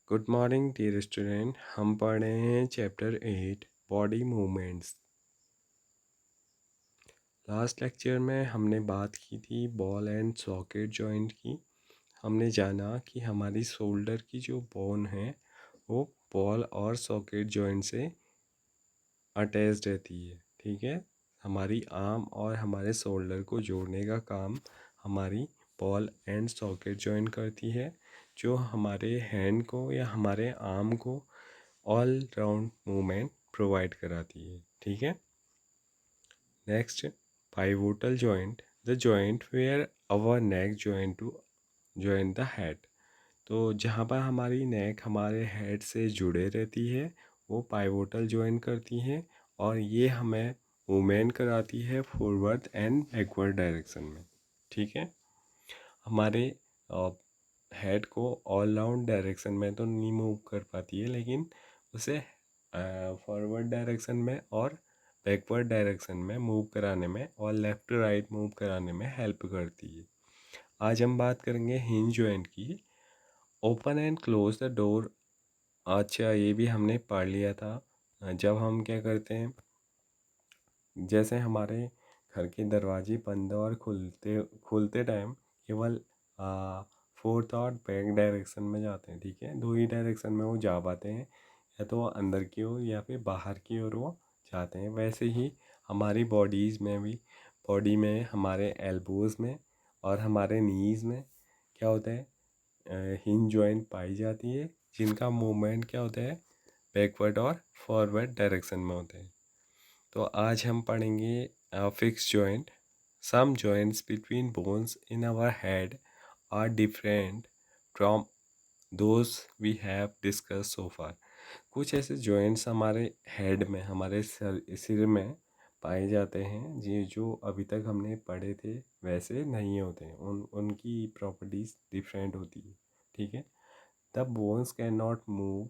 Good morning dear student. हम पढ़ रहे हैं chapter 8 body movements. Last lecture में हमने बात की थी बॉल एंड सॉकेट जॉइंट की। हमने जाना कि हमारी शोल्डर की जो बोन है वो बॉल और सॉकेट जॉइंट से अटैच रहती है। ठीक है, हमारी आर्म और हमारे शोल्डर को जोड़ने का काम हमारी बॉल एंड सॉकेट जॉइंट करती है, जो हमारे हैंड को या हमारे आर्म को ऑल राउंड मूवमेंट प्रोवाइड कराती है। ठीक है, next pivotal joint, the joint where our neck joint to joint the head. तो जहाँ पर हमारी नेक हमारे हेड से जुड़े रहती है वो पाइवोटल जॉइंट करती है, और ये हमें मूवमेंट कराती है फॉरवर्ड एंड बैकवर्ड डायरेक्शन में। ठीक है, हमारे हेड को ऑल राउंड डायरेक्शन में तो नहीं मूव कर पाती है, लेकिन उसे फॉरवर्ड डायरेक्शन में और बैकवर्ड डायरेक्शन में मूव कराने में और लेफ़्ट राइट मूव कराने में हेल्प करती है। आज हम बात करेंगे हिंज जॉइंट की। Open and close the door. अच्छा, ये भी हमने पढ़ लिया था। जब हम क्या करते हैं, जैसे हमारे घर के दरवाजे बंद और खुलते खुलते टाइम केवल फोर्थ और बैक डायरेक्शन में जाते हैं। ठीक है, दो ही डायरेक्शन में वो जा पाते हैं, या तो अंदर की ओर या फिर बाहर की ओर वो जाते हैं। वैसे ही हमारी बॉडी में हमारे एल्बोज़ में और हमारे नीज़ में क्या होता है, हिंज जॉइंट पाई जाती है, जिनका मूवमेंट क्या होता है, बैकवर्ड और फॉरवर्ड डायरेक्शन में होता है। तो आज हम पढ़ेंगे fix joint. Some joints between bones in our head are different from those we have discuss so far. कुछ ऐसे जॉइंट्स हमारे हेड में, हमारे सिर में पाए जाते हैं जी, जो अभी तक हमने पढ़े थे वैसे नहीं होते हैं। उनकी प्रॉपर्टीज़ डिफरेंट होती है। ठीक है, the bones can not move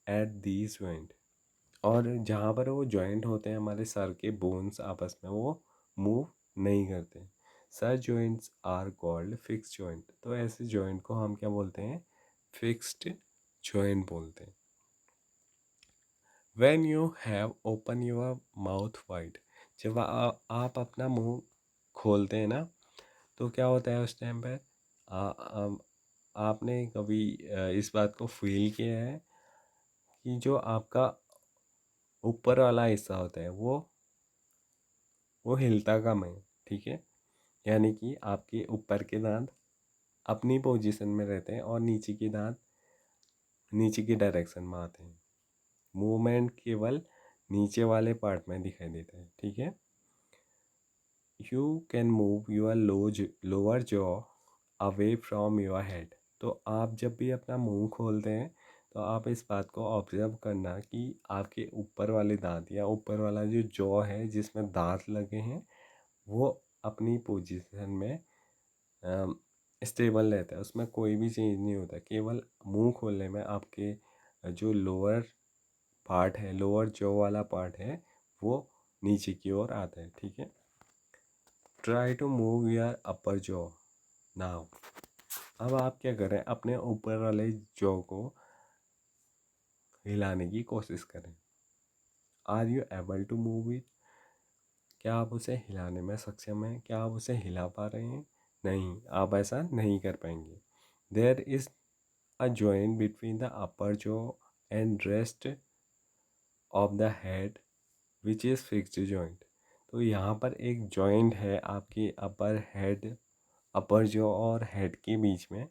at these joint. और जहाँ पर वो जॉइंट होते हैं हमारे सर के बोन्स आपस में, वो मूव नहीं करते। Sir joints are called fix joint. तो ऐसे जॉइंट को हम क्या बोलते हैं, फिक्स्ड जॉइंट बोलते हैं। When you have open your mouth wide, जब आप अपना मुंह खोलते हैं ना, तो क्या होता है उस टाइम पर, आपने कभी इस बात को फील किया है कि जो आपका ऊपर वाला हिस्सा होता है वो हिलता कम है। ठीक है, यानी कि आपके ऊपर के दांत अपनी पोजीशन में रहते हैं और नीचे के दांत नीचे की डायरेक्शन में आते हैं। मूवमेंट केवल नीचे वाले पार्ट में दिखाई देता है। ठीक है, you can move your lower jaw away from your head. तो आप जब भी अपना मुंह खोलते हैं तो आप इस बात को ऑब्जर्व करना कि आपके ऊपर वाले दांत या ऊपर वाला जो जॉ है जिसमें दांत लगे हैं वो अपनी पोजीशन में स्टेबल रहता है, उसमें कोई भी चेंज नहीं होता। केवल मुंह खोलने में आपके जो लोअर पार्ट है, लोअर जॉ वाला पार्ट है, वो नीचे की ओर आता है। ठीक है, try to move your upper jaw now. अब आप क्या करें, अपने ऊपर वाले जॉ को हिलाने की कोशिश करें। Are you able to move it? क्या आप उसे हिलाने में सक्षम हैं? क्या आप उसे हिला पा रहे हैं? नहीं, आप ऐसा नहीं कर पाएंगे। There is a joint between the upper jaw and rest of the head which is fixed joint. तो यहाँ पर एक जॉइंट है आपकी अपर जॉ और हेड के बीच में,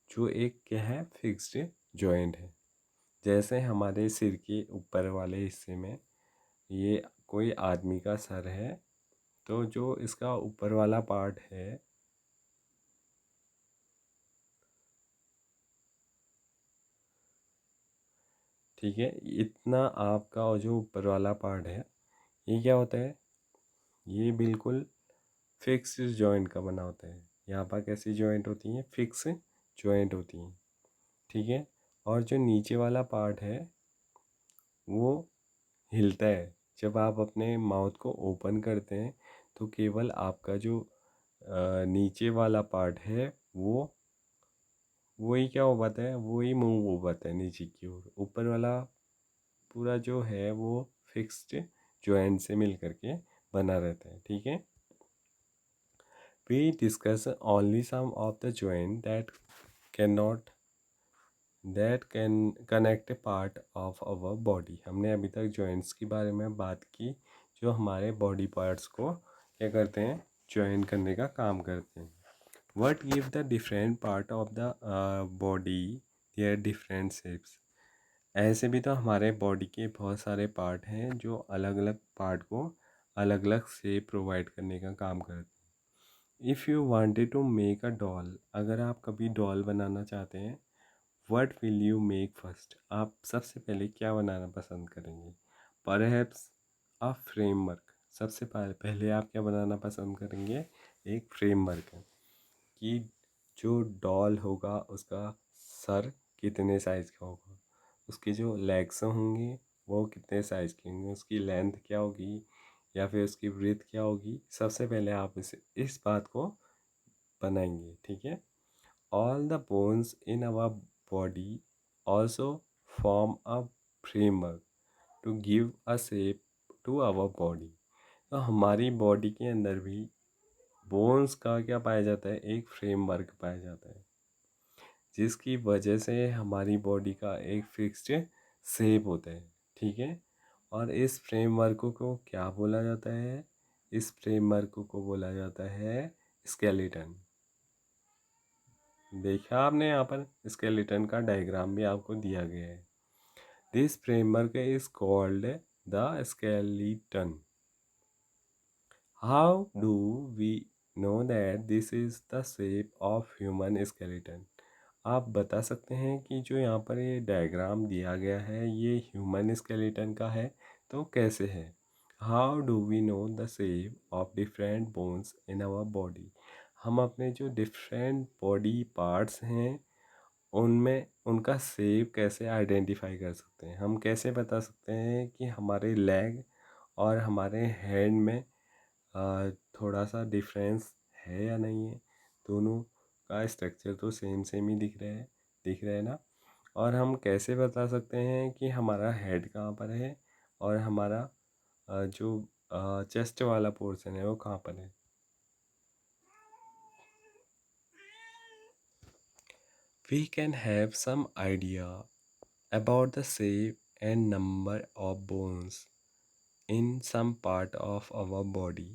जो एक क्या है, फिक्स्ड जॉइंट है। जैसे हमारे सिर के ऊपर वाले हिस्से में ये कोई आदमी का सर है, तो जो इसका ऊपर वाला पार्ट है, ठीक है, इतना आपका जो ऊपर वाला पार्ट है ये क्या होता है, ये बिल्कुल फिक्स जॉइंट का बना होता है। यहाँ पर कैसी जॉइंट होती हैं, फिक्स जॉइंट होती हैं। ठीक है, और जो नीचे वाला पार्ट है वो हिलता है। जब आप अपने माउथ को ओपन करते हैं तो केवल आपका जो नीचे वाला पार्ट है वो वही क्या हो पाता है, वही मूव हो पाता है नीचे की ओर। ऊपर वाला पूरा जो है वो फिक्स्ड जॉइंट से मिल करके बना रहता है, ठीक है। We discuss only some of the joint can not that can connect part of our body. हमने अभी तक जॉइंट्स के बारे में बात की जो हमारे बॉडी पार्ट्स को क्या करते हैं, जॉइंट करने का काम करते हैं। What give the different part of the body their different shapes? ऐसे भी तो हमारे बॉडी के बहुत सारे पार्ट हैं जो अलग अलग पार्ट को अलग अलग शेप प्रोवाइड करने का काम करते हैं। If you wanted to make a doll, अगर आप कभी डॉल बनाना चाहते हैं, what will you make first, आप सबसे पहले क्या बनाना पसंद करेंगे? परहैप्स अ फ्रेमवर्क, सबसे पहले आप क्या बनाना पसंद करेंगे? एक फ्रेमवर्क कि जो डॉल होगा उसका सर कितने साइज़ का होगा, उसके जो लेग्स होंगे वो कितने साइज़ के होंगे, उसकी लेंथ क्या होगी या फिर उसकी ब्रीथ क्या होगी। सबसे पहले आप इस बात को बनाएंगे, ठीक है। All the bones in our body also form a framework to give a shape to our body. तो हमारी बॉडी के अंदर भी बोन्स का क्या पाया जाता है, एक फ्रेमवर्क पाया जाता है जिसकी वजह से हमारी बॉडी का एक फिक्स्ड शेप होता है, ठीक है। और इस फ्रेमवर्क को क्या बोला जाता है? इस फ्रेमवर्क को बोला जाता है स्केलेटन। देखा आपने यहाँ पर स्केलेटन का डायग्राम भी आपको दिया गया है। This framework is called the skeleton. How do we know that this is the shape of human skeleton? आप बता सकते हैं कि जो यहाँ पर ये डायग्राम दिया गया है ये ह्यूमन स्केलेटन का है, तो कैसे है? How do we know the shape of different bones in our body? हम अपने जो डिफरेंट बॉडी पार्ट्स हैं उनमें उनका शेप कैसे आइडेंटिफाई कर सकते हैं? हम कैसे बता सकते हैं कि हमारे लेग और हमारे हैंड में थोड़ा सा डिफरेंस है या नहीं है? दोनों का स्ट्रक्चर तो सेम सेम ही दिख रहा है ना। और हम कैसे बता सकते हैं कि हमारा हेड कहाँ पर है और हमारा जो चेस्ट वाला पोर्शन है वो कहाँ पर है? We can have some idea about the shape and number of bones in some part of our body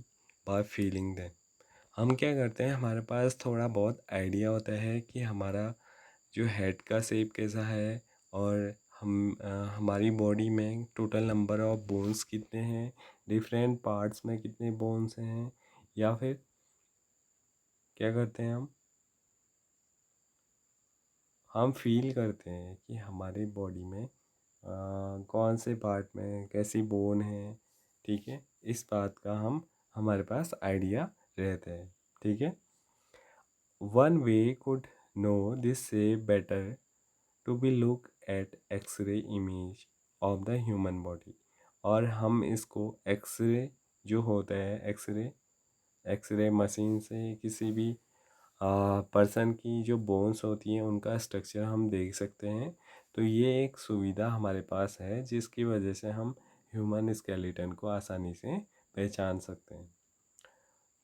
by feeling them. हम क्या करते हैं, हमारे पास थोड़ा बहुत आइडिया होता है कि हमारा जो हेड का शेप कैसा है और हमारी बॉडी में टोटल नंबर ऑफ बोन्स कितने हैं, डिफरेंट पार्ट्स में कितने बोन्स हैं, या फिर क्या करते हैं हम फील करते हैं कि हमारी बॉडी में कौन से पार्ट में कैसी बोन है, ठीक है। इस बात का हमारे पास आइडिया रहता है, ठीक है। One way could know this say better to be look at x ray image of the human body. और हम इसको एक्सरे जो होता है, एक्सरे मशीन से किसी भी पर्सन की जो बोन्स होती हैं उनका स्ट्रक्चर हम देख सकते हैं। तो ये एक सुविधा हमारे पास है जिसकी वजह से हम ह्यूमन स्केलेटन को आसानी से पहचान सकते हैं।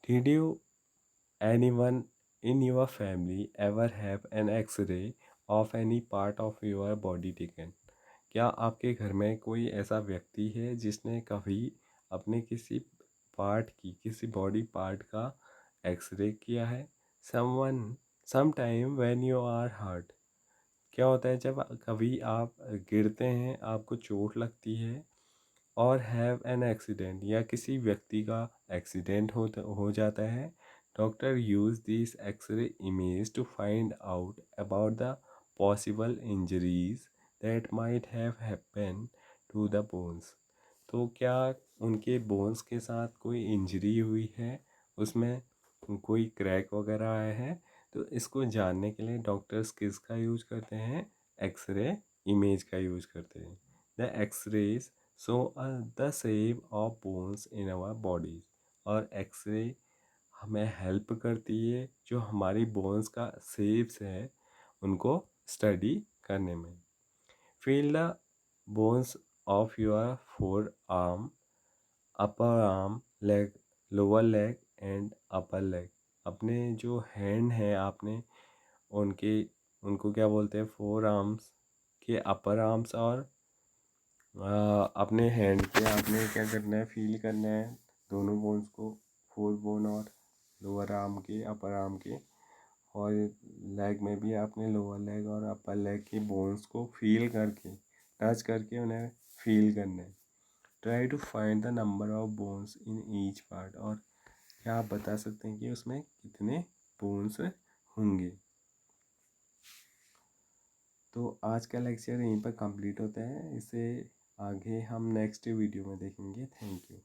Did you anyone in your family ever have an x-ray of any part of your body taken? क्या आपके घर में कोई ऐसा व्यक्ति है जिसने कभी अपने किसी पार्ट की, किसी बॉडी पार्ट का एक्सरे किया है? Someone sometime when you are hurt, क्या होता है जब कभी आप गिरते हैं, आपको चोट लगती है, और हैव एन एक्सीडेंट या किसी व्यक्ति का एक्सीडेंट हो जाता है, doctor use this x-ray image to find out about the possible injuries that might have happen to the bones. तो क्या उनके बोन्स के साथ कोई इंजरी हुई है, उसमें कोई क्रैक वगैरह आया है? तो इसको जानने के लिए डॉक्टर्स किसका यूज करते हैं? एक्सरे इमेज का यूज करते हैं। The x-rays so the shape of bones in our bodies. और एक्सरे हमें हेल्प करती है जो हमारी बोन्स का शेप्स है उनको स्टडी करने में। Feel the bones of your four arm, upper arm, leg, lower leg and upper leg. अपने जो हैंड है आपने उनके उनको क्या बोलते हैं, फोर आर्म्स के अपर आर्म्स और अपने हैंड के आपने क्या करना है, फील करना है दोनों बोन्स को, फोर बोन और लोअर आर्म के, अपर आर्म के। और लेग में भी आपने लोअर लेग और अपर लेग की बोन्स को फील करके, टच करके उन्हें फील करना है। Try to find the number of bones in each part. और क्या आप बता सकते हैं कि उसमें कितने बोन्स होंगे। तो आज का लेक्चर यहीं पर कंप्लीट होता है। इसे आगे हम नेक्स्ट वीडियो में देखेंगे। Thank you.